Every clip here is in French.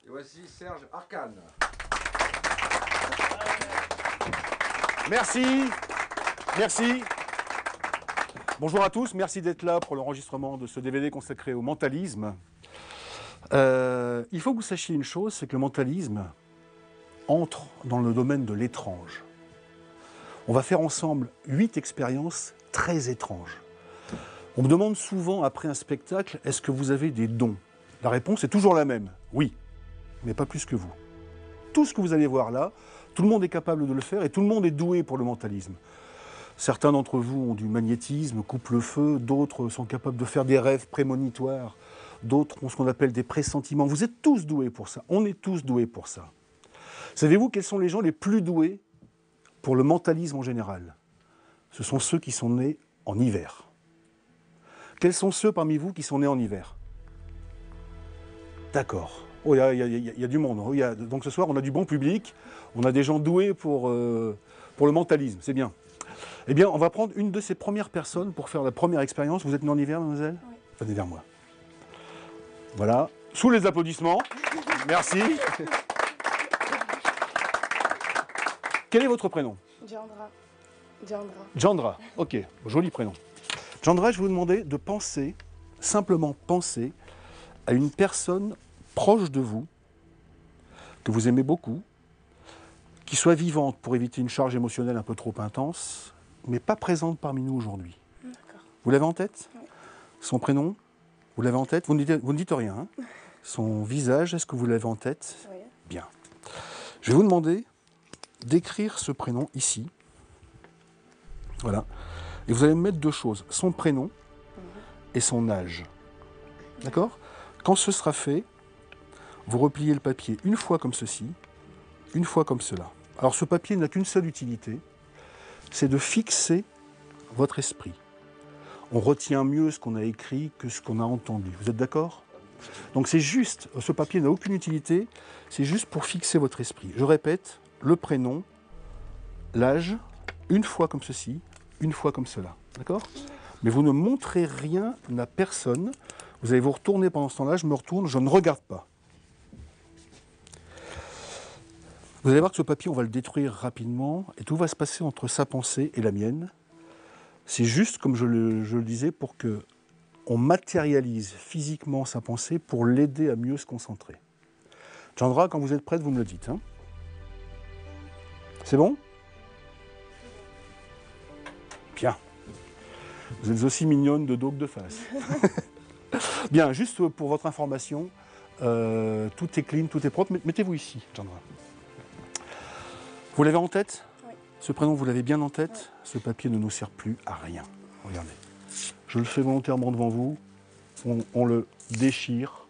Et voici Serge Arcane. Merci. Merci. Bonjour à tous, merci d'être là pour l'enregistrement de ce DVD consacré au mentalisme. Il faut que vous sachiez une chose, c'est que le mentalisme entre dans le domaine de l'étrange. On va faire ensemble 8 expériences très étranges. On me demande souvent après un spectacle, est-ce que vous avez des dons? La réponse est toujours la même, oui, mais pas plus que vous. Tout ce que vous allez voir là, tout le monde est capable de le faire et tout le monde est doué pour le mentalisme. Certains d'entre vous ont du magnétisme, coupent le feu, d'autres sont capables de faire des rêves prémonitoires, d'autres ont ce qu'on appelle des pressentiments. Vous êtes tous doués pour ça, on est tous doués pour ça. Savez-vous quels sont les gens les plus doués pour le mentalisme en général? Ce sont ceux qui sont nés en hiver. Quels sont ceux parmi vous qui sont nés en hiver? D'accord. Oh, il y a du monde. Oh, donc ce soir, on a du bon public, on a des gens doués pour le mentalisme, c'est bien. Eh bien, on va prendre une de ces premières personnes pour faire la première expérience. Vous êtes née en hiver, mademoiselle? Oui. Venez vers moi. Voilà. Sous les applaudissements. Merci. Quel est votre prénom? Diandra. Diandra. Diandra, ok, joli prénom. Diandra, je vais vous demander de penser, simplement penser, à une personne proche de vous, que vous aimez beaucoup, qui soit vivante pour éviter une charge émotionnelle un peu trop intense, mais pas présente parmi nous aujourd'hui. D'accord. Vous l'avez en tête? Oui. Son prénom? Vous l'avez en tête? Vous ne dites rien. Hein? Son visage, est-ce que vous l'avez en tête? Oui. Bien. Je vais vous demander d'écrire ce prénom ici. Voilà. Et vous allez me mettre deux choses, son prénom et son âge. D'accord? Quand ce sera fait, vous repliez le papier une fois comme ceci, une fois comme cela. Alors ce papier n'a qu'une seule utilité, c'est de fixer votre esprit. On retient mieux ce qu'on a écrit que ce qu'on a entendu. Vous êtes d'accord? Donc c'est juste, ce papier n'a aucune utilité, c'est juste pour fixer votre esprit. Je répète, le prénom, l'âge, une fois comme ceci, une fois comme cela. D'accord? Mais vous ne montrez rien à personne. Vous allez vous retourner pendant ce temps-là, je me retourne, je ne regarde pas. Vous allez voir que ce papier, on va le détruire rapidement et tout va se passer entre sa pensée et la mienne. C'est juste, comme je le disais, pour qu'on matérialise physiquement sa pensée pour l'aider à mieux se concentrer. Diandra, quand vous êtes prête, vous me le dites. Hein? C'est bon? Bien. Vous êtes aussi mignonne de dos que de face. Bien, juste pour votre information, tout est clean, tout est propre. Mettez-vous ici, Diandra. Vous l'avez en tête? Oui. Ce prénom, vous l'avez bien en tête? Oui. Ce papier ne nous sert plus à rien. Regardez. Je le fais volontairement devant vous. On le déchire.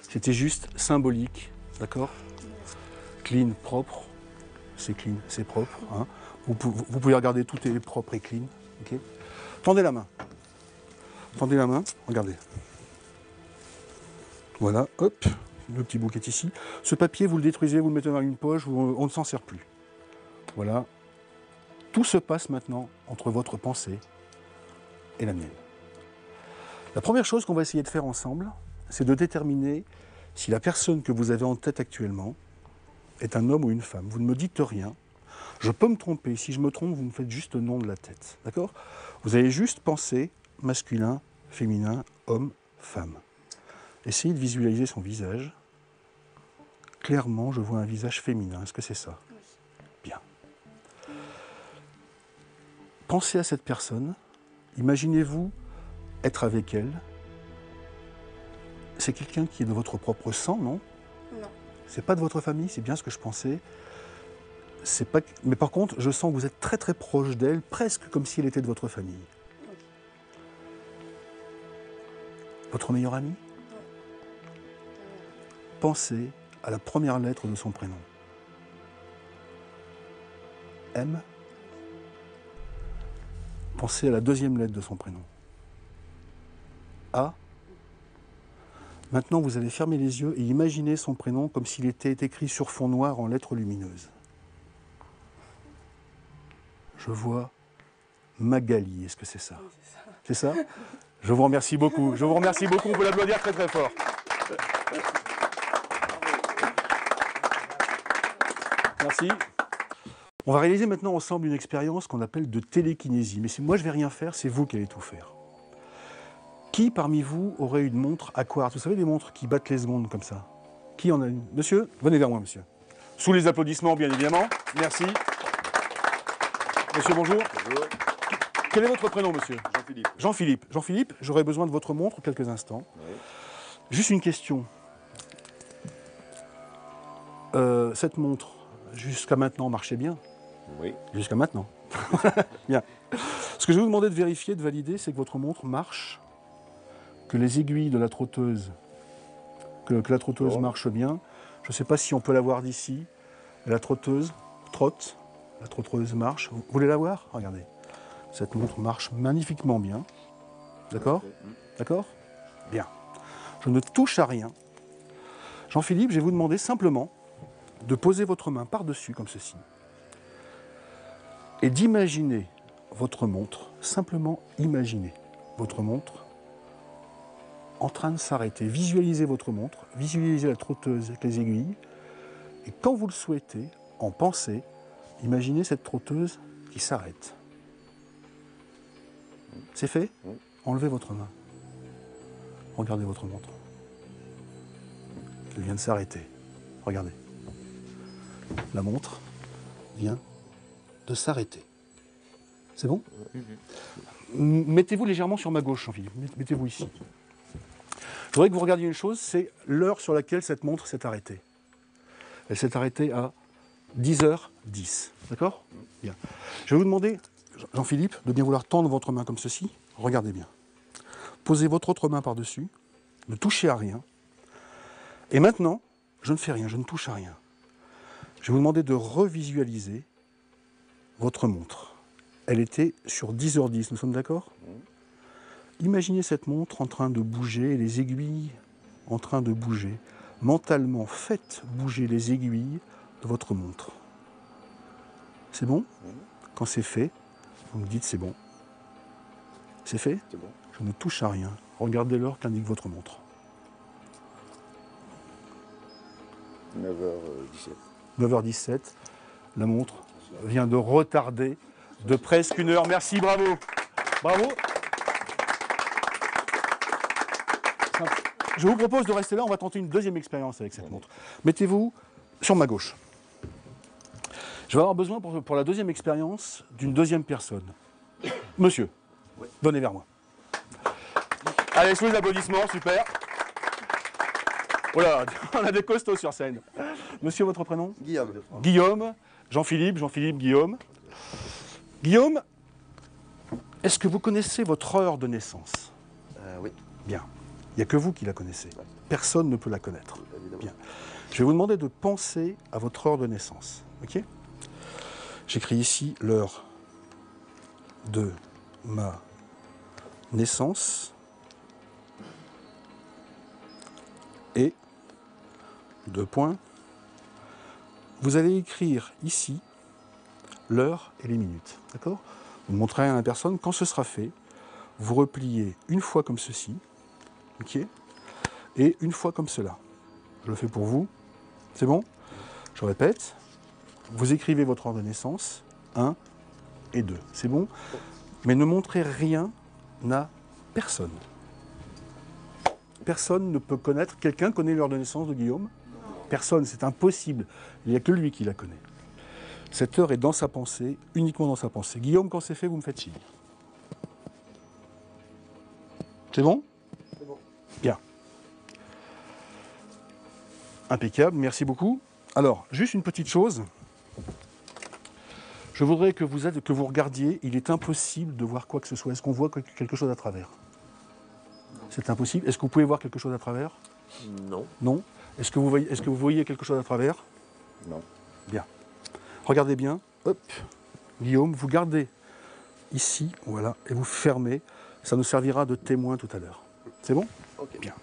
C'était juste symbolique. D'accord? Clean, propre. C'est clean, c'est propre. Hein? Vous pouvez regarder, tout est propre et clean. Okay? Tendez la main. Tendez la main. Regardez. Voilà, hop. Le petit bouquet ici. Ce papier, vous le détruisez, vous le mettez dans une poche, on ne s'en sert plus. Voilà. Tout se passe maintenant entre votre pensée et la mienne. La première chose qu'on va essayer de faire ensemble, c'est de déterminer si la personne que vous avez en tête actuellement est un homme ou une femme. Vous ne me dites rien. Je peux me tromper. Si je me trompe, vous me faites juste le nom de la tête. D'accord? Vous allez juste penser masculin, féminin, homme, femme. Essayez de visualiser son visage. Clairement, je vois un visage féminin. Est-ce que c'est ça? Oui. Bien. Pensez à cette personne. Imaginez-vous être avec elle. C'est quelqu'un qui est de votre propre sang, non? Non. C'est pas de votre famille, c'est bien ce que je pensais. C'est pas... Mais par contre, je sens que vous êtes très très proche d'elle, presque comme si elle était de votre famille. Oui. Votre meilleure amie? Oui. Pensez à la première lettre de son prénom. M. Pensez à la deuxième lettre de son prénom. A. Maintenant, vous allez fermer les yeux et imaginer son prénom comme s'il était écrit sur fond noir en lettres lumineuses. Je vois Magali. Est-ce que c'est ça? Oui, c'est ça. C'est ça? Je vous remercie beaucoup. Je vous remercie beaucoup. On peut l'applaudir très très fort. Merci. On va réaliser maintenant ensemble une expérience qu'on appelle de télékinésie. Mais moi, je ne vais rien faire, c'est vous qui allez tout faire. Qui parmi vous aurait une montre à quartz? Vous savez, des montres qui battent les secondes comme ça? Qui en a une? Monsieur, venez vers moi, monsieur. Sous les applaudissements, bien évidemment. Merci. Monsieur, bonjour. Bonjour. Quel est votre prénom, monsieur? Jean-Philippe. Jean-Philippe. Jean-Philippe, j'aurais besoin de votre montre quelques instants. Oui. Juste une question. Cette montre, jusqu'à maintenant, marchait bien? Oui. Jusqu'à maintenant. Bien. Ce que je vais vous demander de vérifier, de valider, c'est que votre montre marche, que les aiguilles de la trotteuse, que la trotteuse marche bien. Je ne sais pas si on peut la voir d'ici. La trotteuse trotte, la trotteuse marche. Vous voulez la voir? Regardez. Cette montre marche magnifiquement bien. D'accord? D'accord? Bien. Je ne touche à rien. Jean-Philippe, je vais vous demander simplement de poser votre main par-dessus, comme ceci, et d'imaginer votre montre, simplement imaginer votre montre en train de s'arrêter. Visualisez votre montre, visualisez la trotteuse avec les aiguilles, et quand vous le souhaitez, en pensée, imaginez cette trotteuse qui s'arrête. C'est fait? Enlevez votre main. Regardez votre montre. Elle vient de s'arrêter. Regardez. La montre vient de s'arrêter. C'est bon? Mettez-vous légèrement sur ma gauche, Jean-Philippe. Mettez-vous ici. Je voudrais que vous regardiez une chose, c'est l'heure sur laquelle cette montre s'est arrêtée. Elle s'est arrêtée à 10h10. D'accord? Bien. Je vais vous demander, Jean-Philippe, de bien vouloir tendre votre main comme ceci. Regardez bien. Posez votre autre main par-dessus. Ne touchez à rien. Et maintenant, je ne fais rien, je ne touche à rien. Je vais vous demander de revisualiser votre montre. Elle était sur 10h10, nous sommes d'accord? Imaginez cette montre en train de bouger, les aiguilles en train de bouger. Mentalement, faites bouger les aiguilles de votre montre. C'est bon? Quand c'est fait, vous me dites c'est bon. C'est fait? C'est bon. Je ne touche à rien. Regardez l'heure qu'indique votre montre. 9h17. 9h17, la montre vient de retarder de presque une heure. Merci, bravo. Bravo. Je vous propose de rester là, on va tenter une deuxième expérience avec cette montre. Mettez-vous sur ma gauche. Je vais avoir besoin pour la deuxième expérience d'une deuxième personne. Monsieur, venez vers moi. Allez, sous les applaudissements, super. Voilà, on a des costauds sur scène. Monsieur, votre prénom? Guillaume. Guillaume, Jean-Philippe, Guillaume. Guillaume, est-ce que vous connaissez votre heure de naissance? Oui. Bien. Il n'y a que vous qui la connaissez. Personne ne peut la connaître. Évidemment. Bien. Je vais vous demander de penser à votre heure de naissance. Ok? J'écris ici l'heure de ma naissance et deux points. Vous allez écrire ici l'heure et les minutes. D'accord? Vous montrez à la personne, quand ce sera fait, vous repliez une fois comme ceci, ok, et une fois comme cela. Je le fais pour vous. C'est bon? Je répète. Vous écrivez votre heure de naissance, 1 et 2. C'est bon? Mais ne montrez rien à personne. Personne ne peut connaître. Quelqu'un connaît l'heure de naissance de Guillaume? Personne, c'est impossible. Il n'y a que lui qui la connaît. Cette heure est dans sa pensée, uniquement dans sa pensée. Guillaume, quand c'est fait, vous me faites signe. C'est bon? C'est bon. Bien. Impeccable, merci beaucoup. Alors, juste une petite chose. Je voudrais que vous regardiez, il est impossible de voir quoi que ce soit. Est-ce qu'on voit quelque chose à travers? C'est impossible. Est-ce que vous pouvez voir quelque chose à travers? Non. Non. Est-ce que vous voyez quelque chose à travers? Non. Bien. Regardez bien. Hop. Guillaume, vous gardez ici, voilà, et vous fermez. Ça nous servira de témoin tout à l'heure. C'est bon? Ok. Bien.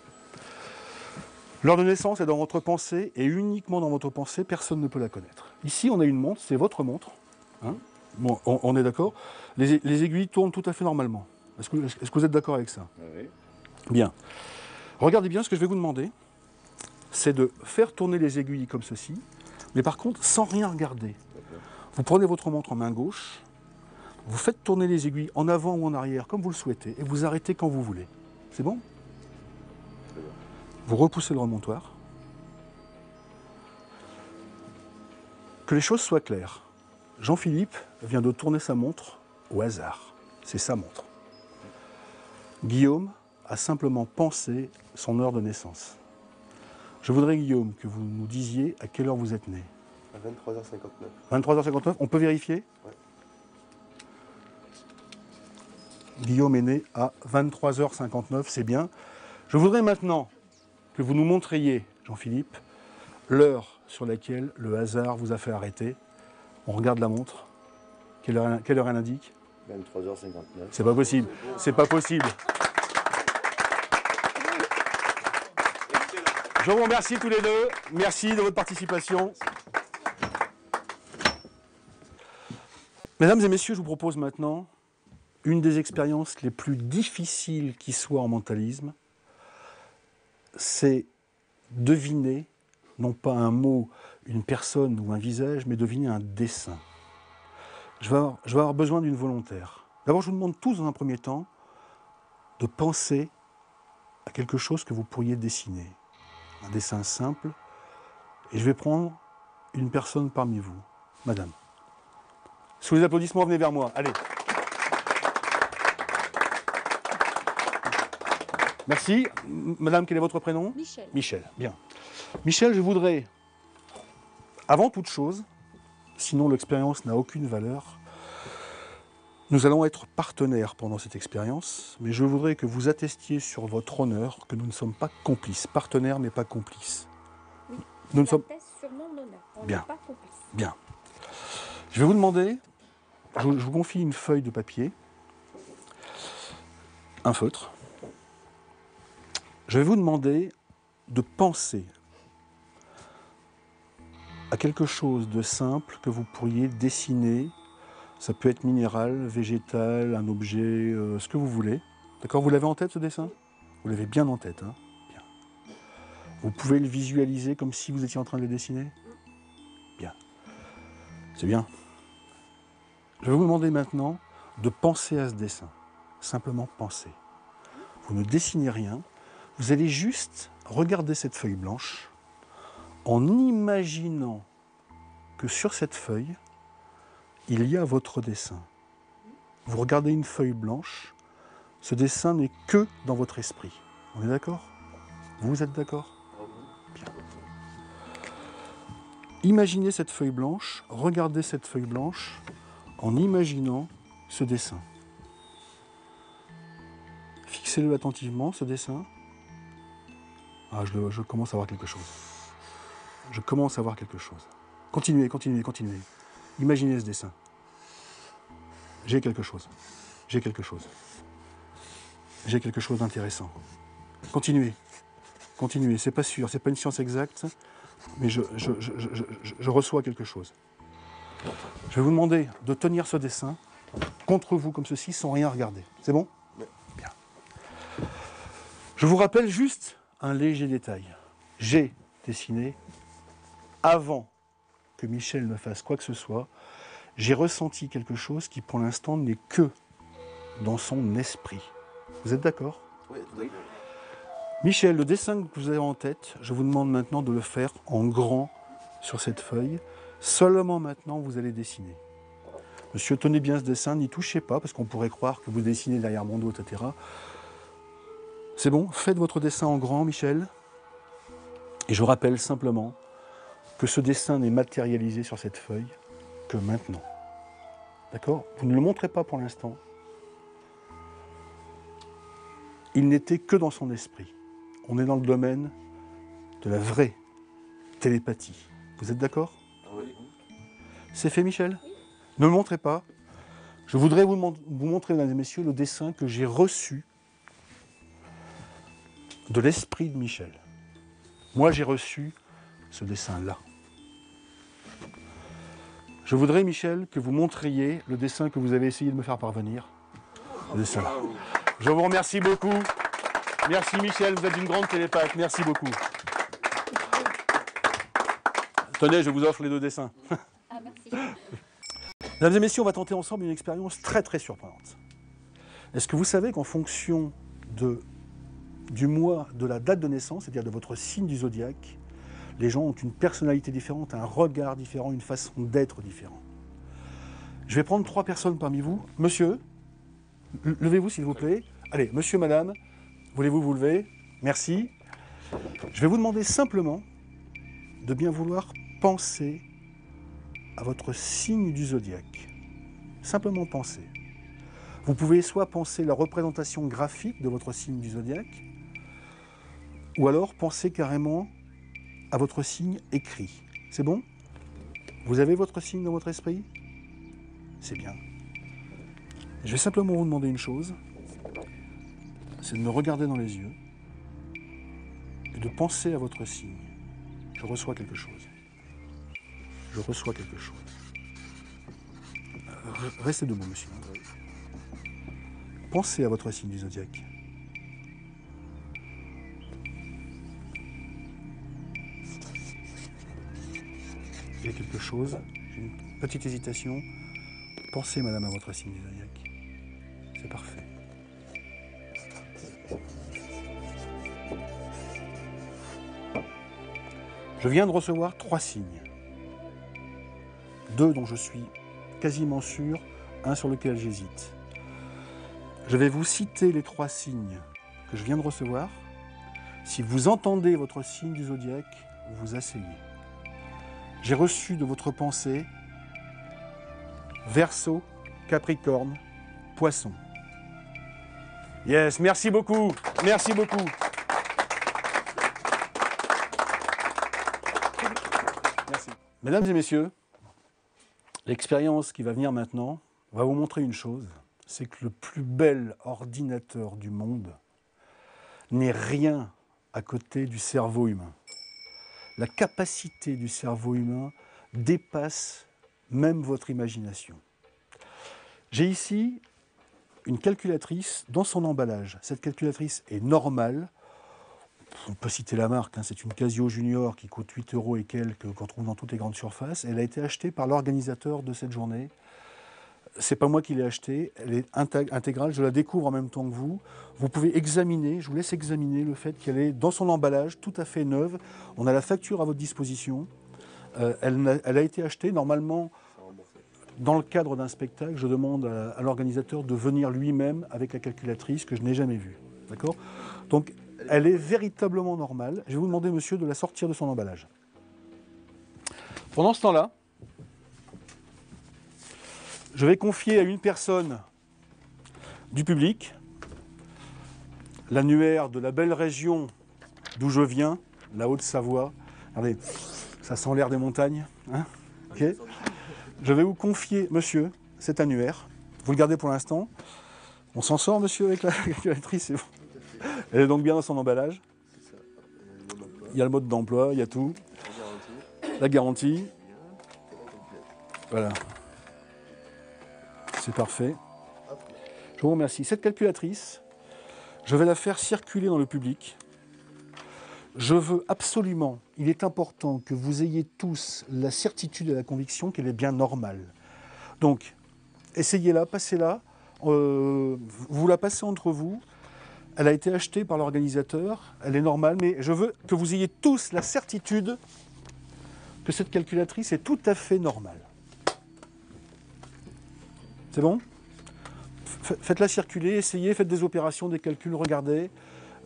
L'heure de naissance est dans votre pensée, et uniquement dans votre pensée, personne ne peut la connaître. Ici, on a une montre, c'est votre montre. Hein? Bon, on est d'accord? Les aiguilles tournent tout à fait normalement. Est-ce que vous êtes d'accord avec ça? Oui. Bien. Regardez bien, ce que je vais vous demander, c'est de faire tourner les aiguilles comme ceci, Mais par contre, sans rien regarder. Vous prenez votre montre en main gauche, vous faites tourner les aiguilles en avant ou en arrière, comme vous le souhaitez, et vous arrêtez quand vous voulez. C'est bon? Vous repoussez le remontoir. Que les choses soient claires. Jean-Philippe vient de tourner sa montre au hasard. C'est sa montre. Guillaume a simplement pensé son heure de naissance. Je voudrais, Guillaume, que vous nous disiez à quelle heure vous êtes né. À 23h59. 23h59, on peut vérifier? Ouais. Guillaume est né à 23h59, c'est bien. Je voudrais maintenant que vous nous montriez, Jean-Philippe, l'heure sur laquelle le hasard vous a fait arrêter. On regarde la montre. Quelle heure elle indique? 23h59. C'est pas possible. C'est pas possible. Je vous remercie tous les deux. Merci de votre participation. Mesdames et messieurs, je vous propose maintenant une des expériences les plus difficiles qui soient en mentalisme. C'est deviner, non pas un mot, une personne ou un visage, mais deviner un dessin. Je vais avoir besoin d'une volontaire. D'abord, je vous demande tous, dans un premier temps, de penser à quelque chose que vous pourriez dessiner. Un dessin simple. Et je vais prendre une personne parmi vous. Madame. Sous les applaudissements, venez vers moi. Allez. Merci. Madame, quel est votre prénom? Michel. Michel, bien. Michel, je voudrais, avant toute chose, sinon l'expérience n'a aucune valeur, nous allons être partenaires pendant cette expérience, mais je voudrais que vous attestiez sur votre honneur que nous ne sommes pas complices. Partenaires, mais pas complices. Oui. Nous ne sommes... Sur mon honneur. On Bien. n'est pas complices. Bien. Je vais vous demander, je vous confie une feuille de papier, un feutre. Je vais vous demander de penser à quelque chose de simple que vous pourriez dessiner. Ça peut être minéral, végétal, un objet, ce que vous voulez. D'accord? Vous l'avez en tête, ce dessin? Vous l'avez bien en tête, hein? Bien. Vous pouvez le visualiser comme si vous étiez en train de le dessiner? Bien. C'est bien. Je vais vous demander maintenant de penser à ce dessin. Simplement penser. Vous ne dessinez rien. Vous allez juste regarder cette feuille blanche en imaginant que sur cette feuille, il y a votre dessin. Vous regardez une feuille blanche, ce dessin n'est que dans votre esprit. On est d'accord? Vous êtes d'accord? Bien. Imaginez cette feuille blanche, regardez cette feuille blanche en imaginant ce dessin. Fixez-le attentivement, ce dessin. Ah, je commence à voir quelque chose. Je commence à voir quelque chose. Continuez, continuez, continuez. Imaginez ce dessin. J'ai quelque chose. J'ai quelque chose. J'ai quelque chose d'intéressant. Continuez. Continuez. C'est pas sûr, c'est pas une science exacte, mais je reçois quelque chose. Je vais vous demander de tenir ce dessin contre vous comme ceci sans rien regarder. C'est bon? Bien. Je vous rappelle juste un léger détail. J'ai dessiné avant que Michel ne fasse quoi que ce soit. J'ai ressenti quelque chose qui, pour l'instant, n'est que dans son esprit. Vous êtes d'accord? Oui, tout à fait. Michel, le dessin que vous avez en tête, je vous demande maintenant de le faire en grand sur cette feuille. Seulement maintenant, vous allez dessiner. Monsieur, tenez bien ce dessin, n'y touchez pas, parce qu'on pourrait croire que vous dessinez derrière mon dos, etc. C'est bon? Faites votre dessin en grand, Michel. Et je rappelle simplement que ce dessin n'est matérialisé sur cette feuille que maintenant. D'accord? Vous ne le montrez pas pour l'instant. Il n'était que dans son esprit. On est dans le domaine de la vraie télépathie. Vous êtes d'accord? Oui. C'est fait, Michel? Ne le montrez pas. Je voudrais vous montrer, mesdames et messieurs, le dessin que j'ai reçu de l'esprit de Michel. Moi, j'ai reçu ce dessin-là. Je voudrais, Michel, que vous montriez le dessin que vous avez essayé de me faire parvenir. Le dessin-là. Je vous remercie beaucoup. Merci, Michel, vous êtes une grande télépathe. Merci beaucoup. Tenez, je vous offre les 2 dessins. Ah, merci. Mesdames et messieurs, on va tenter ensemble une expérience très très surprenante. Est-ce que vous savez qu'en fonction du mois, de la date de naissance, c'est-à-dire de votre signe du zodiaque, les gens ont une personnalité différente, un regard différent, une façon d'être différente. Je vais prendre 3 personnes parmi vous. Monsieur, levez-vous s'il vous plaît. Allez, monsieur, madame, voulez-vous vous lever? Merci. Je vais vous demander simplement de bien vouloir penser à votre signe du zodiaque. Simplement penser. Vous pouvez soit penser la représentation graphique de votre signe du zodiaque, ou alors penser carrément à votre signe écrit. C'est bon? Vous avez votre signe dans votre esprit? C'est bien. Je vais simplement vous demander une chose, c'est de me regarder dans les yeux et de penser à votre signe. Je reçois quelque chose. Je reçois quelque chose. Restez debout, monsieur. Pensez à votre signe du zodiaque. Il y a quelque chose, j'ai une petite hésitation. Pensez, madame, à votre signe du zodiaque. C'est parfait. Je viens de recevoir 3 signes. 2 dont je suis quasiment sûr, un sur lequel j'hésite. Je vais vous citer les 3 signes que je viens de recevoir. Si vous entendez votre signe du zodiaque, vous vous asseyez. J'ai reçu de votre pensée Verseau, Capricorne, Poisson. Yes, merci beaucoup. Merci beaucoup. Merci. Mesdames et messieurs, l'expérience qui va venir maintenant va vous montrer une chose, c'est que le plus bel ordinateur du monde n'est rien à côté du cerveau humain. La capacité du cerveau humain dépasse même votre imagination. J'ai ici une calculatrice dans son emballage. Cette calculatrice est normale. On peut citer la marque, hein, c'est une Casio Junior qui coûte 8 € et quelques, qu'on trouve dans toutes les grandes surfaces. Elle a été achetée par l'organisateur de cette journée. C'est pas moi qui l'ai achetée, elle est intégrale, je la découvre en même temps que vous. Vous pouvez examiner, je vous laisse examiner le fait qu'elle est dans son emballage, tout à fait neuve. On a la facture à votre disposition. Elle a été achetée normalement dans le cadre d'un spectacle. Je demande à l'organisateur de venir lui-même avec la calculatrice que je n'ai jamais vue. D'accord? Donc, elle est véritablement normale. Je vais vous demander, monsieur, de la sortir de son emballage. Pendant ce temps-là, je vais confier à une personne du public l'annuaire de la belle région d'où je viens, la Haute-Savoie. Regardez, ça sent l'air des montagnes. Hein, okay. Je vais vous confier, monsieur, cet annuaire. Vous le gardez pour l'instant. On s'en sort, monsieur, avec la calculatrice, c'est bon. Elle est donc bien dans son emballage. Il y a le mode d'emploi, il y a tout. La garantie. Voilà. C'est parfait. Je vous remercie. Cette calculatrice, je vais la faire circuler dans le public. Je veux absolument, il est important que vous ayez tous la certitude et la conviction qu'elle est bien normale. Donc, essayez-la, passez-la. Vous la passez entre vous. Elle a été achetée par l'organisateur. Elle est normale, mais je veux que vous ayez tous la certitude que cette calculatrice est tout à fait normale. C'est bon? Faites-la circuler, essayez, faites des opérations, des calculs, regardez.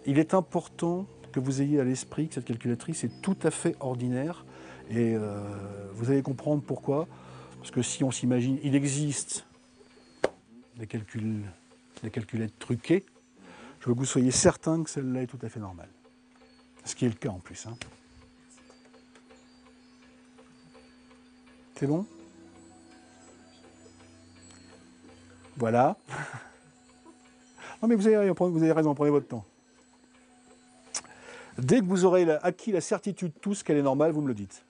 Il est important que vous ayez à l'esprit que cette calculatrice est tout à fait ordinaire. Et vous allez comprendre pourquoi. Parce que si on s'imagine, il existe des calculettes truquées. Je veux que vous soyez certain que celle-là est tout à fait normale. Ce qui est le cas en plus. Hein. C'est bon? Voilà. Non mais vous avez raison, prenez votre temps. Dès que vous aurez acquis la certitude tous qu'elle est normale, vous me le dites.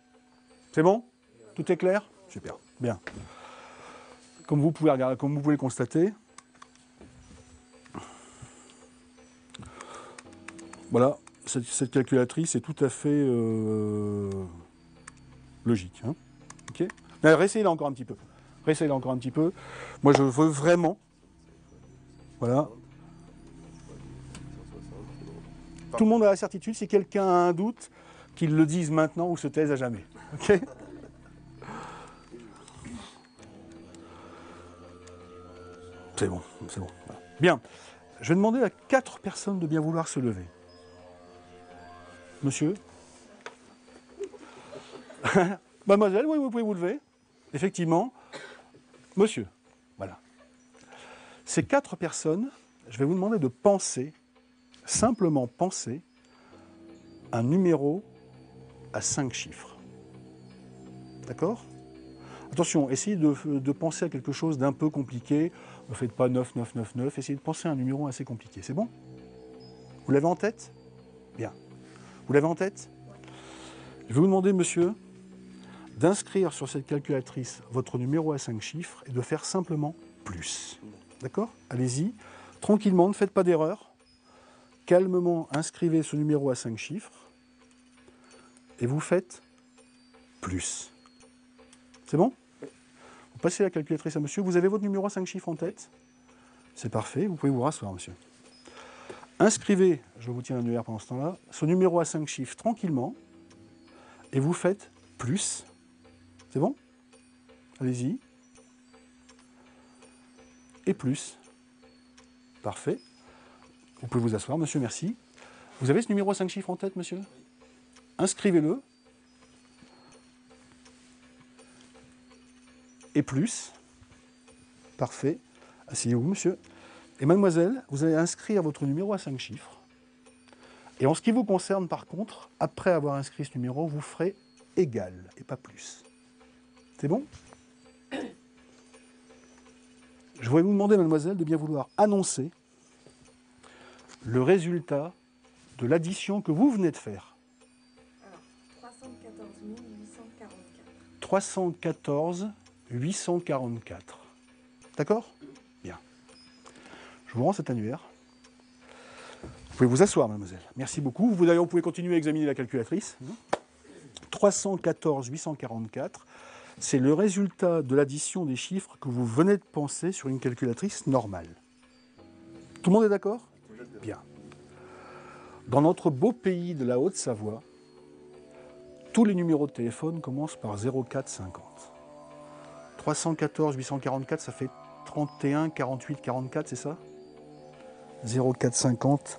C'est bon? Tout est clair? Super, bien. Comme vous pouvez regarder, comme vous pouvez le constater, voilà, cette calculatrice est tout à fait Logique. Hein, ok. Réessayez-la encore un petit peu. Réessayez-la encore un petit peu. Moi, je veux vraiment... Voilà. Tout le monde a la certitude. Si quelqu'un a un doute, qu'il le dise maintenant ou se taise à jamais. Ok. C'est bon, c'est bon. Voilà. Bien. Je vais demander à 4 personnes de bien vouloir se lever. Monsieur. Mademoiselle, oui, vous pouvez vous lever. Effectivement. Monsieur. Voilà. Ces 4 personnes, je vais vous demander de penser, simplement penser, un numéro à 5 chiffres. D'accord ? Attention, essayez de penser à quelque chose d'un peu compliqué. Ne faites pas 9, 9, 9, 9. Essayez de penser à un numéro assez compliqué. C'est bon ? Vous l'avez en tête ? Bien. Vous l'avez en tête ? Je vais vous demander, monsieur, d'inscrire sur cette calculatrice votre numéro à 5 chiffres et de faire simplement plus. D'accord ? Allez-y. Tranquillement, ne faites pas d'erreur. Calmement, inscrivez ce numéro à 5 chiffres et vous faites plus. C'est bon ? Vous passez la calculatrice à monsieur. Vous avez votre numéro à 5 chiffres en tête ? C'est parfait. Vous pouvez vous rasseoir, monsieur. Inscrivez, je vous tiens l'annuaire pendant ce temps-là, ce numéro à 5 chiffres tranquillement et vous faites plus. C'est bon ? Allez-y. Et plus. Parfait. Vous pouvez vous asseoir, monsieur, merci. Vous avez ce numéro à 5 chiffres en tête, monsieur ? Inscrivez-le. Et plus. Parfait. Asseyez-vous, monsieur. Et mademoiselle, vous allez inscrire votre numéro à 5 chiffres. Et en ce qui vous concerne, par contre, après avoir inscrit ce numéro, vous ferez égal et pas plus. C'est bon ? Je voudrais vous demander, mademoiselle, de bien vouloir annoncer le résultat de l'addition que vous venez de faire. Alors, 314 844. 314 844. D'accord ? Bien. Je vous rends cet annuaire. Vous pouvez vous asseoir, mademoiselle. Merci beaucoup. Vous, d'ailleurs, vous pouvez continuer à examiner la calculatrice. 314 844, c'est le résultat de l'addition des chiffres que vous venez de penser sur une calculatrice normale. Tout le monde est d'accord ? Bien. Dans notre beau pays de la Haute-Savoie, tous les numéros de téléphone commencent par 0450. 314 844, ça fait 31 48 44, c'est ça ? 0450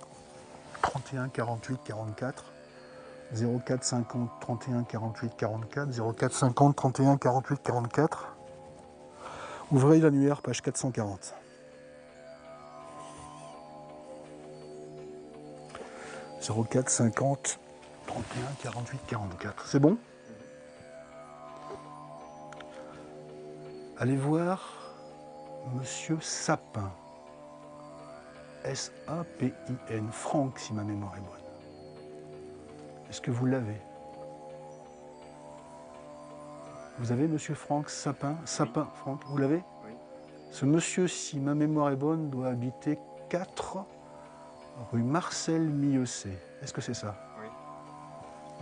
31 48 44. 0450 31 48 44. 0450 31 48 44. Ouvrez l'annuaire, page 440. 0450 31 48 44. C'est bon ? Allez voir Monsieur Sapin. S-A-P-I-N. Franck, si ma mémoire est bonne. Est-ce que vous l'avez ? Vous avez Monsieur Franck Sapin ? Sapin, Franck, vous l'avez ? Oui. Ce monsieur, si ma mémoire est bonne, doit habiter 4 rue Marcel Mieuxet. Est-ce que c'est ça ? Oui.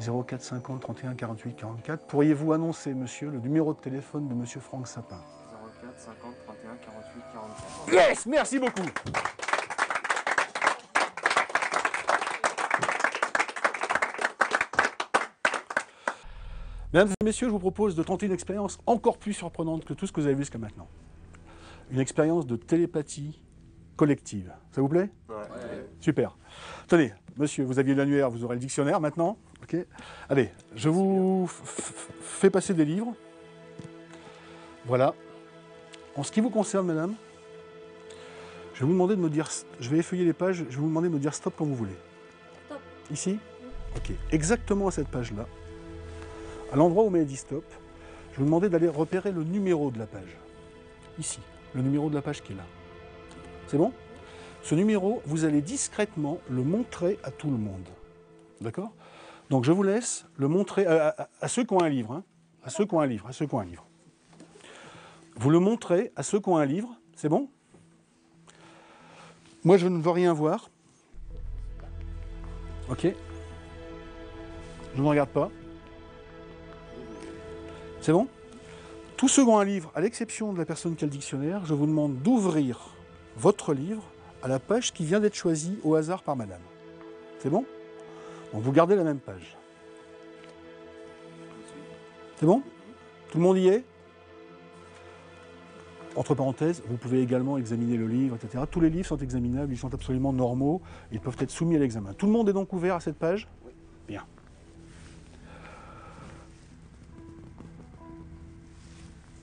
0450 31 48 44. Pourriez-vous annoncer, monsieur, le numéro de téléphone de monsieur Franck Sapin ? 04 50 31 48 44. Yes, merci beaucoup. Mesdames et messieurs, je vous propose de tenter une expérience encore plus surprenante que tout ce que vous avez vu jusqu'à maintenant. Une expérience de télépathie collective. Ça vous plaît ? Ouais. Super. Tenez, monsieur, vous aviez l'annuaire, vous aurez le dictionnaire maintenant. Ok. Allez, je vous fais passer des livres. Voilà. En ce qui vous concerne, madame, je vais vous demander de me dire... Je vais effeuiller les pages, je vais vous demander de me dire stop quand vous voulez. Stop. Ici ? Ok. Exactement à cette page-là, à l'endroit où on m'a dit stop, je vais vous demander d'aller repérer le numéro de la page. Ici, le numéro de la page qui est là. C'est bon ? Ce numéro, vous allez discrètement le montrer à tout le monde. D'accord ? Donc je vous laisse le montrer à ceux qui ont un livre. Hein, à ceux qui ont un livre, à ceux qui ont un livre. Vous le montrez à ceux qui ont un livre, c'est bon ? Moi, je ne veux rien voir. Ok ? Je ne regarde pas. C'est bon? Tous ceux qui ont un livre, à l'exception de la personne qui a le dictionnaire, je vous demande d'ouvrir votre livre à la page qui vient d'être choisie au hasard par madame. C'est bon? Donc vous gardez la même page. C'est bon? Tout le monde y est? Entre parenthèses, vous pouvez également examiner le livre, etc. Tous les livres sont examinables, ils sont absolument normaux, ils peuvent être soumis à l'examen. Tout le monde est donc ouvert à cette page? Oui. Bien.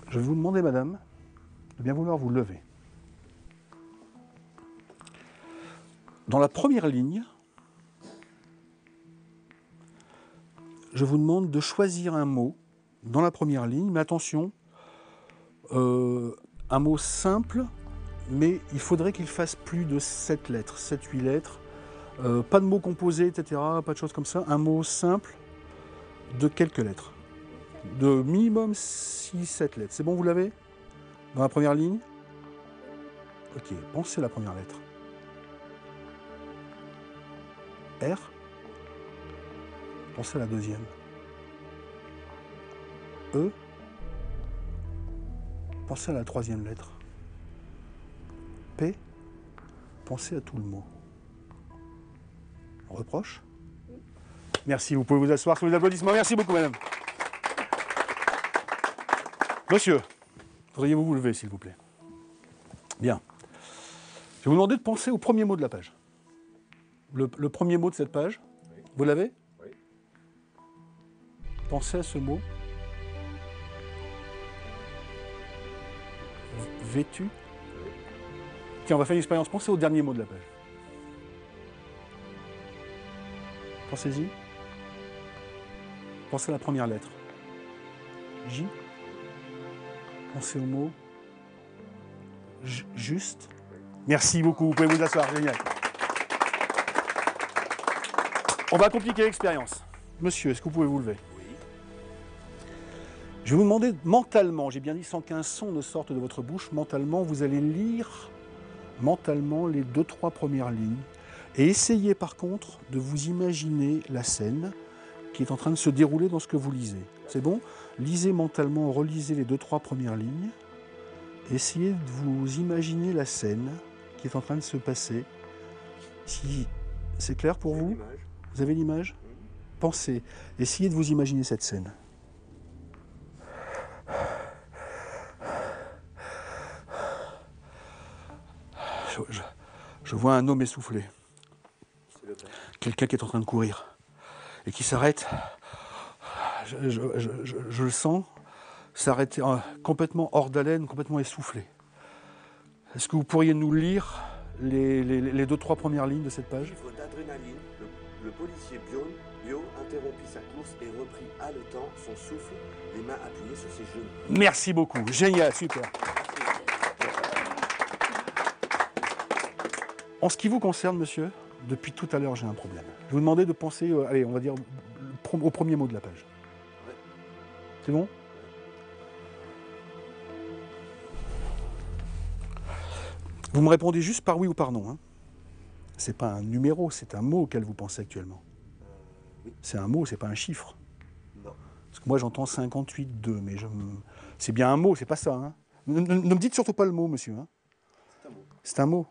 Je vais vous demander, madame, de bien vouloir vous lever. Dans la première ligne, je vous demande de choisir un mot dans la première ligne, mais attention, un mot simple, mais il faudrait qu'il fasse plus de 7 lettres, 7-8 lettres, pas de mots composés, etc., pas de choses comme ça, un mot simple de quelques lettres, de minimum 6-7 lettres. C'est bon, vous l'avez? Dans la première ligne? Ok, pensez à la première lettre. R. Pensez à la deuxième. E. Pensez à la troisième lettre. P. Pensez à tout le mot. On reproche? Merci, vous pouvez vous asseoir sous les applaudissements. Merci beaucoup, madame. Monsieur, voudriez-vous vous lever, s'il vous plaît? Bien. Je vais vous demander de penser au premier mot de la page. Le premier mot de cette page. Oui. Vous l'avez? Oui. Pensez à ce mot. Vêtu. Oui. Tiens, on va faire une expérience. Pensez au dernier mot de la page. Pensez-y. Pensez à la première lettre. J. Pensez au mot. Juste. Merci beaucoup. Vous pouvez vous asseoir. Génial. On va compliquer l'expérience. Monsieur, est-ce que vous pouvez vous lever? Oui. Je vais vous demander mentalement, j'ai bien dit sans qu'un son ne sorte de votre bouche, mentalement, vous allez lire mentalement les 2-3 premières lignes et essayez par contre de vous imaginer la scène qui est en train de se dérouler dans ce que vous lisez. C'est bon? Lisez mentalement, relisez les 2-3 premières lignes. Essayez de vous imaginer la scène qui est en train de se passer. Si c'est clair pour vous? Vous avez l'image? Pensez, essayez de vous imaginer cette scène. Je vois un homme essoufflé. Quelqu'un qui est en train de courir et qui s'arrête. Je le sens s'arrêter complètement hors d'haleine, complètement essoufflé. Est-ce que vous pourriez nous lire les 2-3 premières lignes de cette page? Livre d'adrénaline, le policier Bio interrompit sa course et reprit haletant son souffle, les mains appuyées sur ses genoux. Merci beaucoup, génial, super. En ce qui vous concerne, monsieur, depuis tout à l'heure, j'ai un problème. Je vais vous demander de penser, allez, on va dire, au premier mot de la page. Ouais. C'est bon? Vous me répondez juste par oui ou par non. Hein. C'est pas un numéro, c'est un mot auquel vous pensez actuellement. Oui. C'est un mot, c'est pas un chiffre. Non. Parce que moi j'entends 58,2, mais c'est bien un mot, c'est pas ça. Hein. Ne me dites surtout pas le mot, monsieur. Hein. C'est un mot. C'est un mot.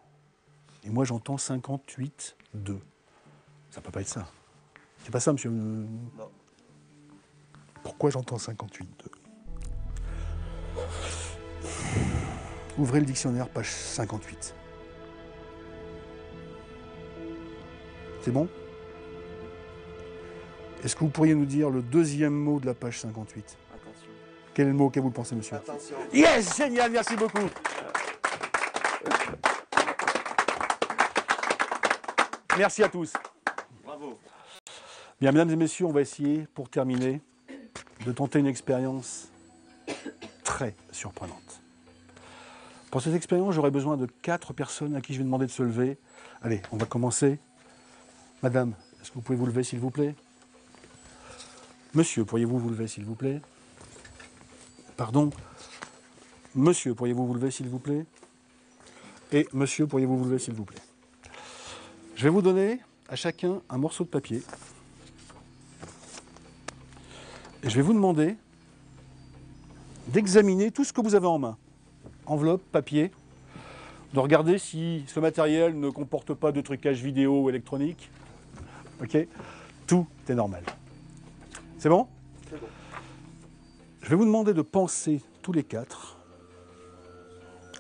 Et moi j'entends 58,2. Ça peut pas être ça. C'est pas ça, monsieur. Non. Pourquoi j'entends 58,2? Ouvrez le dictionnaire, page 58. C'est bon? Est-ce que vous pourriez nous dire le deuxième mot de la page 58? Attention. Quel est le mot auquel vous pensez, monsieur? Attention. Yes! Génial, merci beaucoup. Merci à tous. Bravo. Bien, mesdames et messieurs, on va essayer, pour terminer, de tenter une expérience très surprenante. Pour cette expérience, j'aurai besoin de 4 personnes à qui je vais demander de se lever. Allez, on va commencer. Madame, est-ce que vous pouvez vous lever, s'il vous plaît? Monsieur, pourriez-vous vous lever, s'il vous plaît? Pardon? Monsieur, pourriez-vous vous lever, s'il vous plaît? Et monsieur, pourriez-vous vous lever, s'il vous plaît? Je vais vous donner à chacun un morceau de papier. Et je vais vous demander d'examiner tout ce que vous avez en main. Enveloppe, papier, de regarder si ce matériel ne comporte pas de trucage vidéo ou électronique. Ok? Tout est normal. C'est bon? C'est bon. Je vais vous demander de penser tous les quatre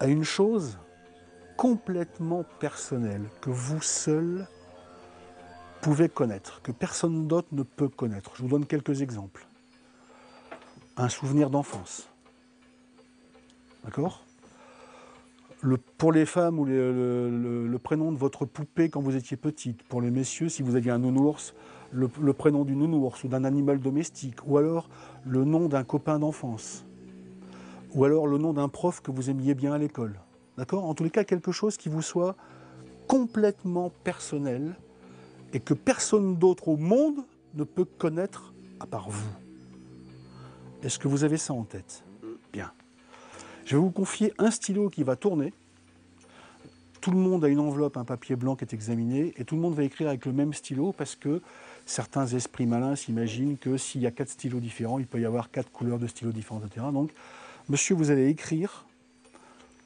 à une chose complètement personnelle que vous seul pouvez connaître, que personne d'autre ne peut connaître. Je vous donne quelques exemples. Un souvenir d'enfance. D'accord? Pour les femmes, ou le prénom de votre poupée quand vous étiez petite. Pour les messieurs, si vous aviez un nounours, le prénom du nounours ou d'un animal domestique. Ou alors le nom d'un copain d'enfance. Ou alors le nom d'un prof que vous aimiez bien à l'école. D'accord? En tous les cas, quelque chose qui vous soit complètement personnel et que personne d'autre au monde ne peut connaître à part vous. Est-ce que vous avez ça en tête? Bien. Je vais vous confier un stylo qui va tourner. Tout le monde a une enveloppe, un papier blanc qui est examiné, et tout le monde va écrire avec le même stylo parce que certains esprits malins s'imaginent que s'il y a 4 stylos différents, il peut y avoir 4 couleurs de stylos différentes, etc. Donc, monsieur, vous allez écrire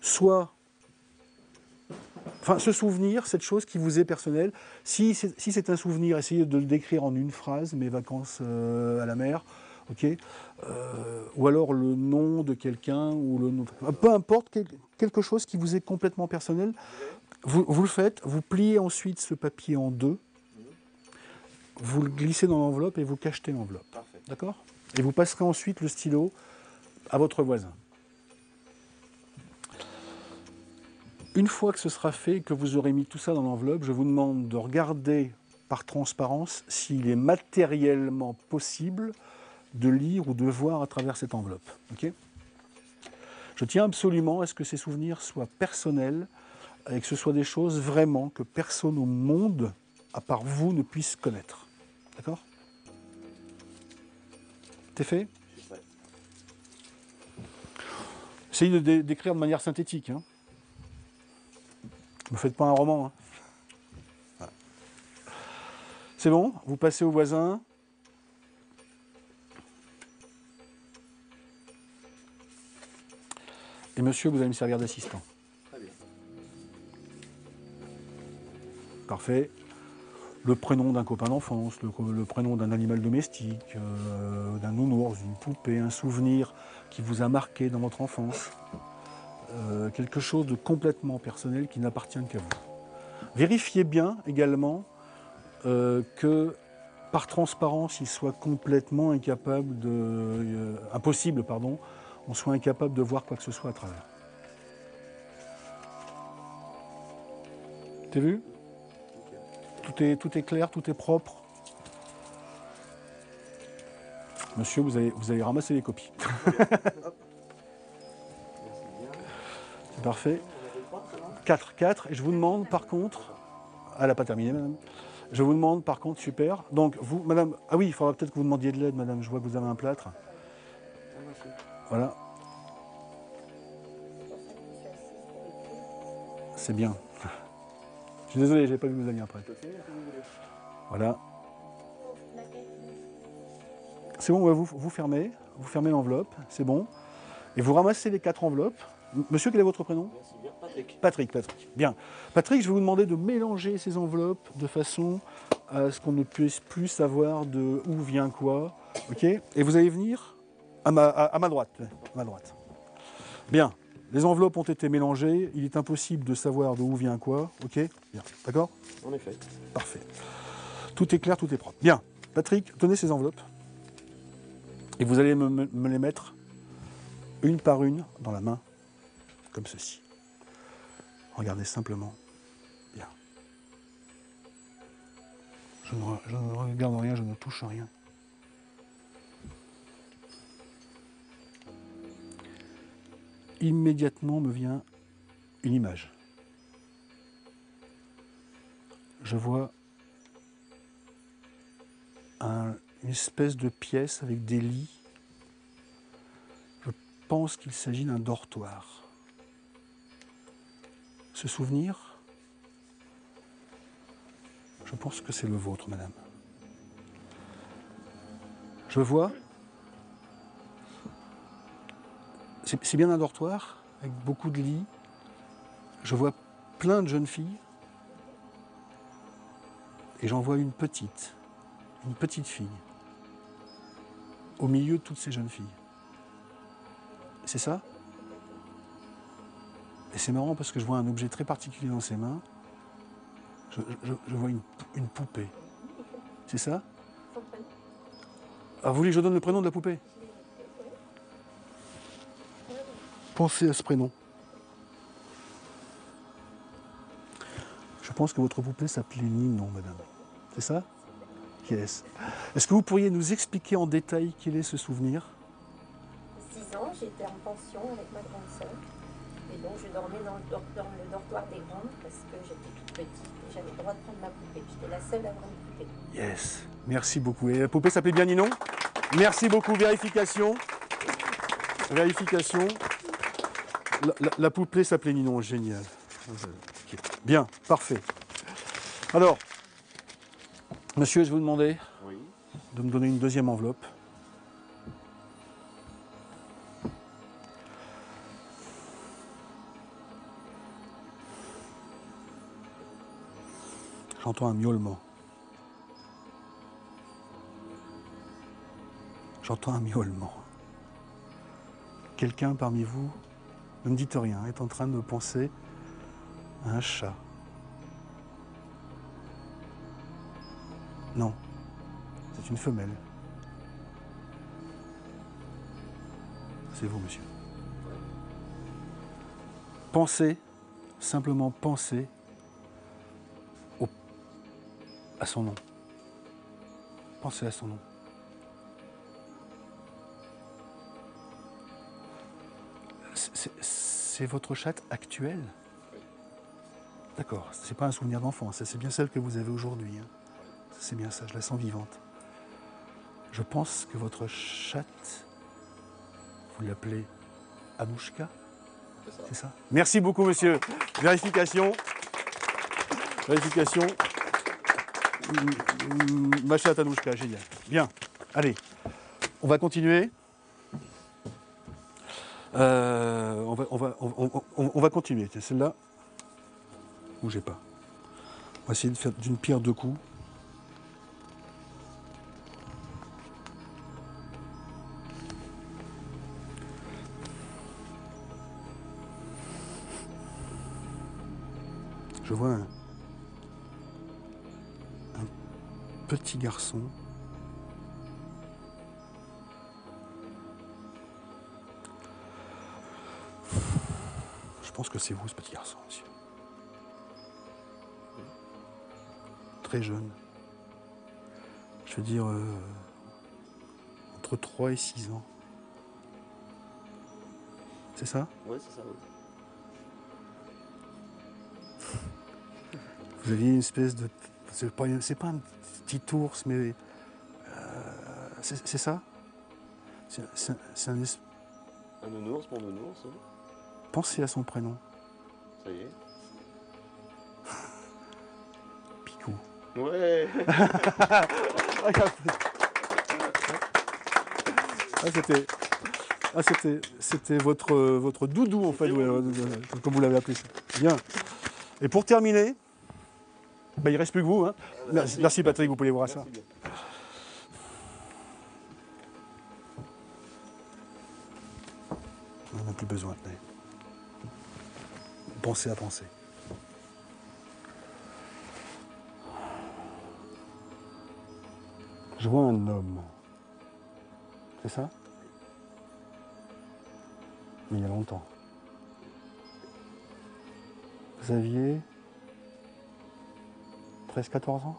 soit... Enfin, ce souvenir, cette chose qui vous est personnelle, si c'est un souvenir, essayez de le décrire en une phrase, mes vacances à la mer, ok, ou alors le nom de quelqu'un, ou le nom, peu importe, quelque chose qui vous est complètement personnel, vous le faites, vous pliez ensuite ce papier en deux, vous le glissez dans l'enveloppe et vous cachetez l'enveloppe. Parfait. D'accord? Et vous passerez ensuite le stylo à votre voisin. Une fois que ce sera fait, que vous aurez mis tout ça dans l'enveloppe, je vous demande de regarder par transparence s'il est matériellement possible de lire ou de voir à travers cette enveloppe. Okay? Je tiens absolument à ce que ces souvenirs soient personnels et que ce soit des choses vraiment que personne au monde, à part vous, ne puisse connaître. D'accord? C'est fait? C'est fait. Essayez d'écrire de manière synthétique. Hein. Ne me faites pas un roman. Hein. Voilà. C'est bon? Vous passez au voisin. Et monsieur, vous allez me servir d'assistant. Très bien. Parfait. Le prénom d'un copain d'enfance, le prénom d'un animal domestique, d'un nounours, d'une poupée, un souvenir qui vous a marqué dans votre enfance. Quelque chose de complètement personnel qui n'appartient qu'à vous. Vérifiez bien également que par transparence, il soit complètement incapable impossible, on soit incapable de voir quoi que ce soit à travers. T'as vu? Tout est clair, tout est propre. Monsieur, vous allez ramasser les copies. C'est parfait. 4. Et je vous demande par contre... Elle n'a pas terminé, madame. Je vous demande par contre, super. Donc, vous, madame... Ah oui, il faudra peut-être que vous demandiez de l'aide, madame. Je vois que vous avez un plâtre. Voilà. C'est bien. Je suis désolé, je n'avais pas vu que vous alliez après. Voilà. C'est bon, ouais, vous fermez l'enveloppe, c'est bon. Et vous ramassez les 4 enveloppes. Monsieur, quel est votre prénom? Patrick. Patrick. Bien. Patrick, je vais vous demander de mélanger ces enveloppes de façon à ce qu'on ne puisse plus savoir de où vient quoi. Ok? Et vous allez venir à ma droite. À ma droite. Bien. Les enveloppes ont été mélangées. Il est impossible de savoir de où vient quoi. Ok? Bien. D'accord? En effet. Parfait. Tout est clair, tout est propre. Bien. Patrick, tenez ces enveloppes. Et vous allez me les mettre une par une dans la main, comme ceci. Regardez simplement. Bien. Je ne regarde rien, je ne touche rien. Immédiatement me vient une image. Je vois une espèce de pièce avec des lits. Je pense qu'il s'agit d'un dortoir. Ce souvenir, je pense que c'est le vôtre, madame. Je vois C'est bien un dortoir, avec beaucoup de lits. Je vois plein de jeunes filles. Et j'en vois une petite fille, au milieu de toutes ces jeunes filles. C'est ça? Et c'est marrant parce que je vois un objet très particulier dans ses mains. Je vois une poupée. C'est ça? Ah, vous voulez que je donne le prénom de la poupée? Pensez à ce prénom. Je pense que votre poupée s'appelait Ninon, madame. C'est ça? Yes. Est-ce que vous pourriez nous expliquer en détail quel est ce souvenir? 6 ans, j'étais en pension avec ma grande sœur. Et donc je dormais dans le dortoir des grandes parce que j'étais toute petite et j'avais le droit de prendre ma poupée. J'étais la seule à avoir une poupée. Yes. Merci beaucoup. Et la poupée s'appelait bien Ninon? Merci beaucoup. Vérification. Vérification. La poupée s'appelait Ninon. Génial. Okay. Bien. Parfait. Alors, monsieur, je vais vous demander de me donner une deuxième enveloppe. J'entends un miaulement. J'entends un miaulement. Quelqu'un parmi vous, ne me dites rien, est en train de penser à un chat. Non, c'est une femelle. C'est vous, monsieur. Pensez, simplement pensez à son nom. Pensez à son nom. C'est votre chatte actuelle? D'accord, c'est pas un souvenir d'enfance, c'est bien celle que vous avez aujourd'hui. Hein. C'est bien ça, je la sens vivante. Je pense que votre chatte, vous l'appelez Anouchka? C'est ça. Merci beaucoup, monsieur. Vérification. Vérification. Ma chatte Anouchka, génial. Bien, allez, on va continuer. On va continuer. Celle-là, bougez pas. On va essayer de faire d'une pierre deux coups. Je vois un petit garçon. Je pense que c'est vous, ce petit garçon, monsieur. Très jeune. Je veux dire, entre 3 et 6 ans. C'est ça? Oui, c'est ça, oui. Vous aviez une espèce de... C'est pas un petit ours, mais... c'est ça? C'est un... Un nounours, mon nounours, oui. Pensez à son prénom. Ça y est. Picou. Ouais. C'était votre doudou, en fait, comme vous l'avez appelé ça. Bien. Et pour terminer, il ne reste plus que vous. Hein. Merci Patrick, vous pouvez voir ça. Bien. On n'en a plus besoin. Mais... Pensez à penser. Je vois un homme. C'est ça? Mais il y a longtemps. Vous aviez 13-14 ans?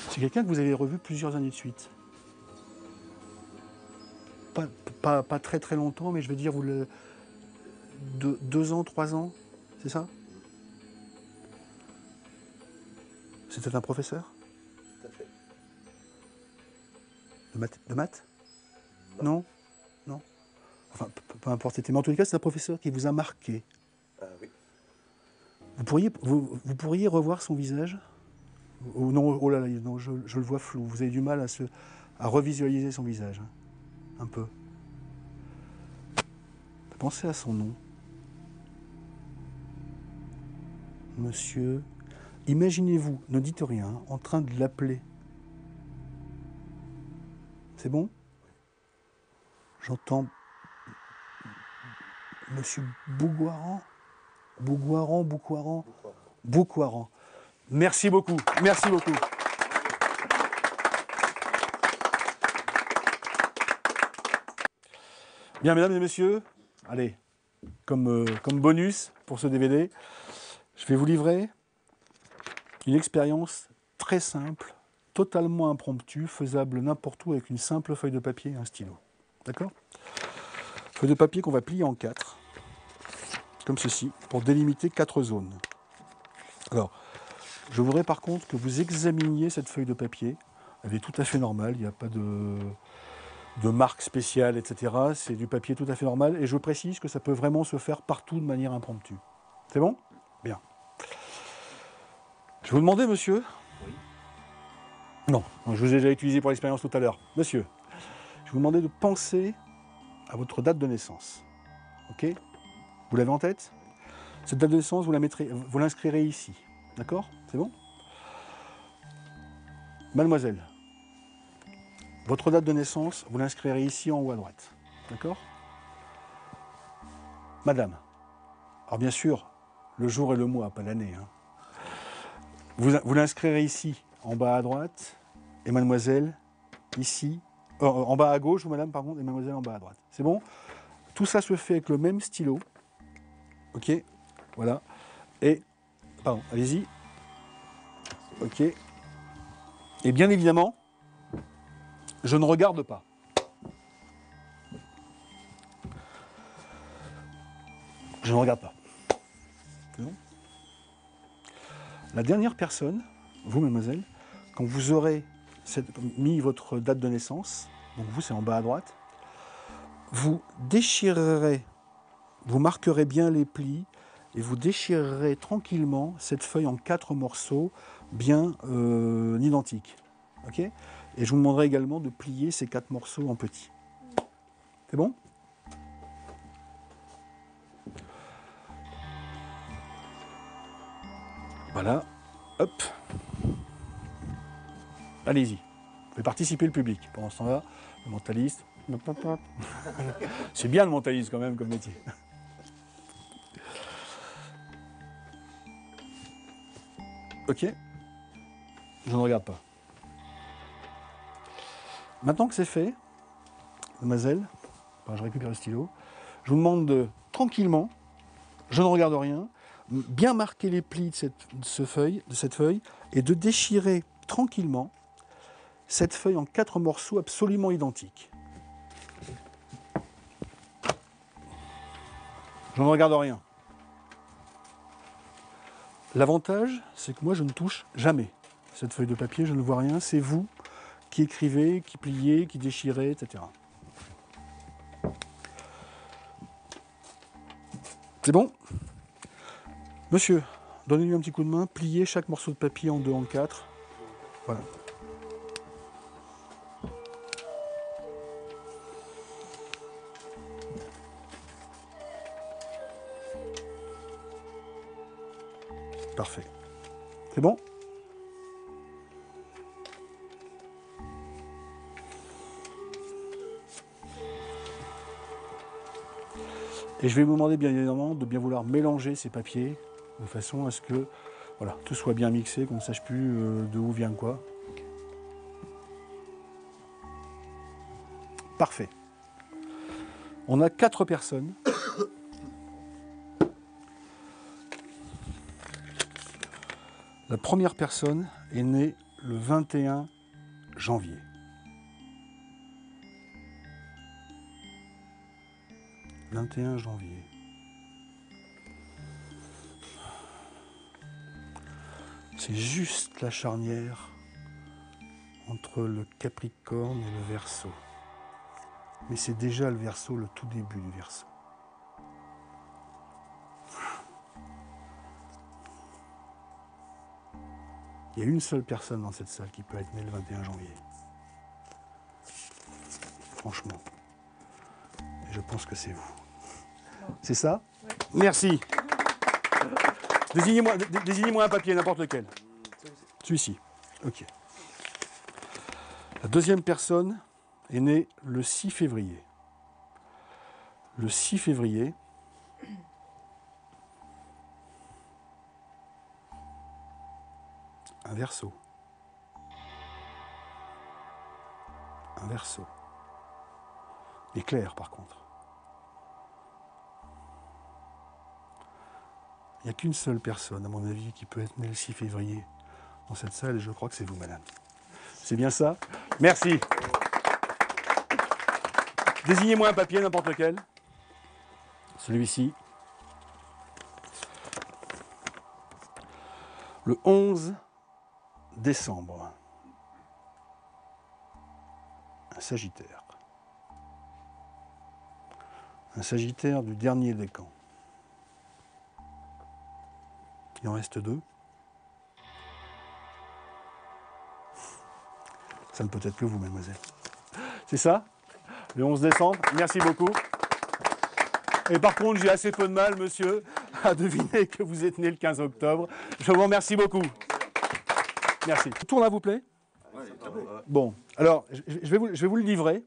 C'est quelqu'un que vous avez revu plusieurs années de suite. Pas très très longtemps, mais je veux dire, vous le... 2 ans, 3 ans, c'est ça? C'était un professeur? Tout à fait. De maths? Non? Non? Enfin, peu importe, mais en tous les cas, c'est un professeur qui vous a marqué. Ah oui. Vous pourriez revoir son visage? Oh non, oh là là, non, je le vois flou. Vous avez du mal à revisualiser son visage. Hein. Un peu. Pensez à son nom. Monsieur. Imaginez-vous, ne dites rien, hein, en train de l'appeler. C'est bon? J'entends Monsieur Bouguaran. Bouguaran. Merci beaucoup. Merci beaucoup. Bien, mesdames et messieurs, allez, comme bonus pour ce DVD, je vais vous livrer une expérience très simple, totalement impromptue, faisable n'importe où avec une simple feuille de papier et un stylo. D'accord? Feuille de papier qu'on va plier en 4, comme ceci, pour délimiter 4 zones. Alors, je voudrais par contre que vous examiniez cette feuille de papier. Elle est tout à fait normale, il n'y a pas de marque spéciale, etc. C'est du papier tout à fait normal. Et je précise que ça peut vraiment se faire partout de manière impromptue. C'est bon? Bien. Je vais vous demander, monsieur. Oui. Non, je vous ai déjà utilisé pour l'expérience tout à l'heure. Monsieur, je vais vous demander de penser à votre date de naissance. Ok? Vous l'avez en tête? Cette date de naissance, vous l'inscrirez ici. D'accord? C'est bon? Mademoiselle, votre date de naissance, vous l'inscrirez ici en haut à droite. D'accord? Madame, alors bien sûr, le jour et le mois, pas l'année. Hein. Vous l'inscrirez ici, en bas à droite, et mademoiselle, ici, en bas à gauche, ou madame, par contre, et mademoiselle en bas à droite. C'est bon? Tout ça se fait avec le même stylo. Ok? Voilà. Et, pardon, allez-y. Ok. Et bien évidemment, je ne regarde pas. Je ne regarde pas. C'est bon? La dernière personne, vous, mademoiselle, quand vous aurez mis votre date de naissance, donc vous, c'est en bas à droite, vous déchirerez, vous marquerez bien les plis et vous déchirerez tranquillement cette feuille en 4 morceaux bien identiques. Ok? Et je vous demanderai également de plier ces 4 morceaux en petits. C'est bon? Voilà. Hop. Allez-y. Vous pouvez participer le public. Pendant ce temps-là, le mentaliste. C'est bien le mentaliste quand même comme métier. Ok. Je ne regarde pas. Maintenant que c'est fait, mademoiselle, je récupère le stylo, je vous demande de, tranquillement, je ne regarde rien, bien marquer les plis de cette feuille et de déchirer tranquillement cette feuille en 4 morceaux absolument identiques. Je ne regarde rien. L'avantage, c'est que moi, je ne touche jamais cette feuille de papier, je ne vois rien, c'est vous qui écrivez, qui pliez, qui déchirez, etc. C'est bon? Monsieur, donnez-lui un petit coup de main, pliez chaque morceau de papier en 2, en 4. Voilà. Parfait. C'est bon? Et je vais vous demander bien évidemment de bien vouloir mélanger ces papiers de façon à ce que voilà, tout soit bien mixé, qu'on ne sache plus de où vient quoi. Parfait. On a 4 personnes. La première personne est née le 21 janvier. « 21 janvier. C'est juste la charnière entre le Capricorne et le Verseau. Mais c'est déjà le Verseau, le tout début du Verseau. Il y a une seule personne dans cette salle qui peut être née le 21 janvier. franchement. Et je pense que c'est vous. C'est ça? Merci. Désignez-moi un papier, n'importe lequel. Celui-ci. Ok. La deuxième personne est née le 6 février. Le 6 février, un Verseau. Un Verseau. Éclair, par contre. Il n'y a qu'une seule personne, à mon avis, qui peut être née le 6 février dans cette salle, et je crois que c'est vous, madame. C'est bien ça? Merci. Désignez-moi un papier, n'importe lequel. Celui-ci. Le 11 décembre. Un Sagittaire. Un Sagittaire du dernier décan. Il en reste 2. Ça ne peut être que vous, mademoiselle. C'est ça? Le 11 décembre. Merci beaucoup. Et par contre, j'ai assez peu de mal, monsieur, à deviner que vous êtes né le 15 octobre. Je vous remercie beaucoup. Merci. Tour là, vous plaît? Bon, alors, je vais vous le livrer.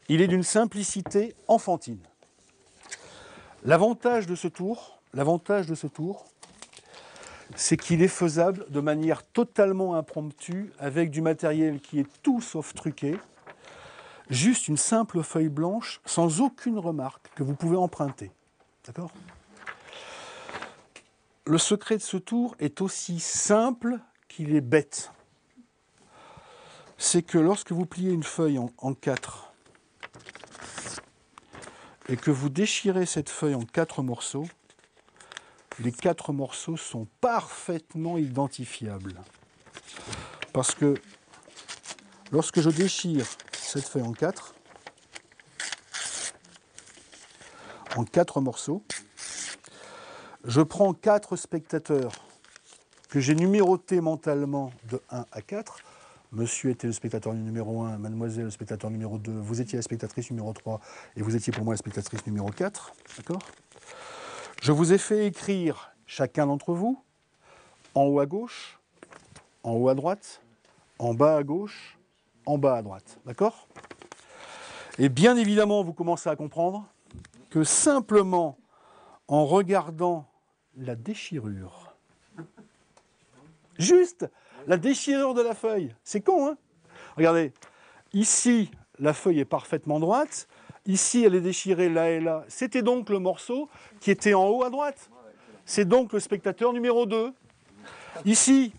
Il est d'une simplicité enfantine. L'avantage de ce tour, c'est qu'il est faisable de manière totalement impromptue, avec du matériel qui est tout sauf truqué, juste une simple feuille blanche, sans aucune remarque, que vous pouvez emprunter. D'accord? Le secret de ce tour est aussi simple qu'il est bête. C'est que lorsque vous pliez une feuille en 4 et que vous déchirez cette feuille en 4 morceaux, les 4 morceaux sont parfaitement identifiables. Parce que lorsque je déchire cette feuille en 4 morceaux, je prends 4 spectateurs que j'ai numérotés mentalement de 1 à 4. Monsieur était le spectateur numéro 1, mademoiselle le spectateur numéro 2, vous étiez la spectatrice numéro 3 et vous étiez pour moi la spectatrice numéro 4. D'accord ? Je vous ai fait écrire, chacun d'entre vous, en haut à gauche, en haut à droite, en bas à gauche, en bas à droite. D'accord ? Et bien évidemment, vous commencez à comprendre que simplement en regardant la déchirure, juste la déchirure de la feuille, c'est con, hein ? Regardez, ici, la feuille est parfaitement droite, ici, elle est déchirée là et là. C'était donc le morceau qui était en haut à droite. C'est donc le spectateur numéro 2. Ici,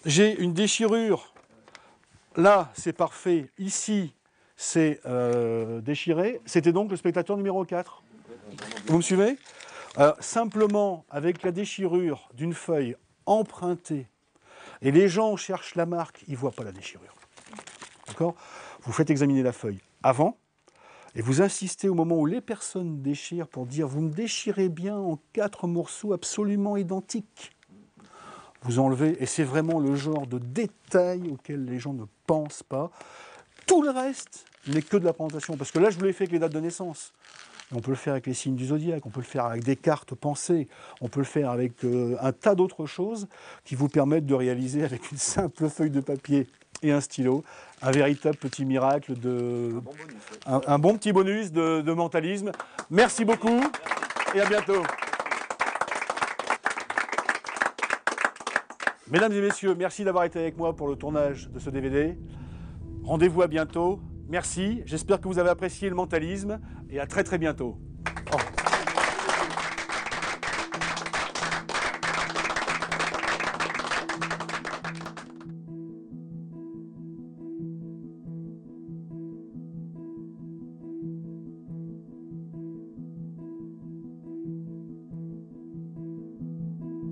j'ai une déchirure. Là, c'est parfait. Ici, c'est déchiré. C'était donc le spectateur numéro 4. Vous me suivez ? Simplement, avec la déchirure d'une feuille empruntée, et les gens cherchent la marque, ils ne voient pas la déchirure. D'accord ? Vous faites examiner la feuille avant, et vous insistez au moment où les personnes déchirent pour dire « vous me déchirez bien en 4 morceaux absolument identiques ». Vous enlevez, et c'est vraiment le genre de détail auquel les gens ne pensent pas. Tout le reste n'est que de la présentation, parce que là, je vous l'ai fait avec les dates de naissance. On peut le faire avec les signes du zodiaque, on peut le faire avec des cartes pensées, on peut le faire avec un tas d'autres choses qui vous permettent de réaliser avec une simple feuille de papier et un stylo un véritable petit miracle, un bon petit bonus de mentalisme. Merci beaucoup et à bientôt. Mesdames et messieurs, merci d'avoir été avec moi pour le tournage de ce DVD. Rendez-vous à bientôt. Merci. J'espère que vous avez apprécié le mentalisme et à très très bientôt. Au revoir.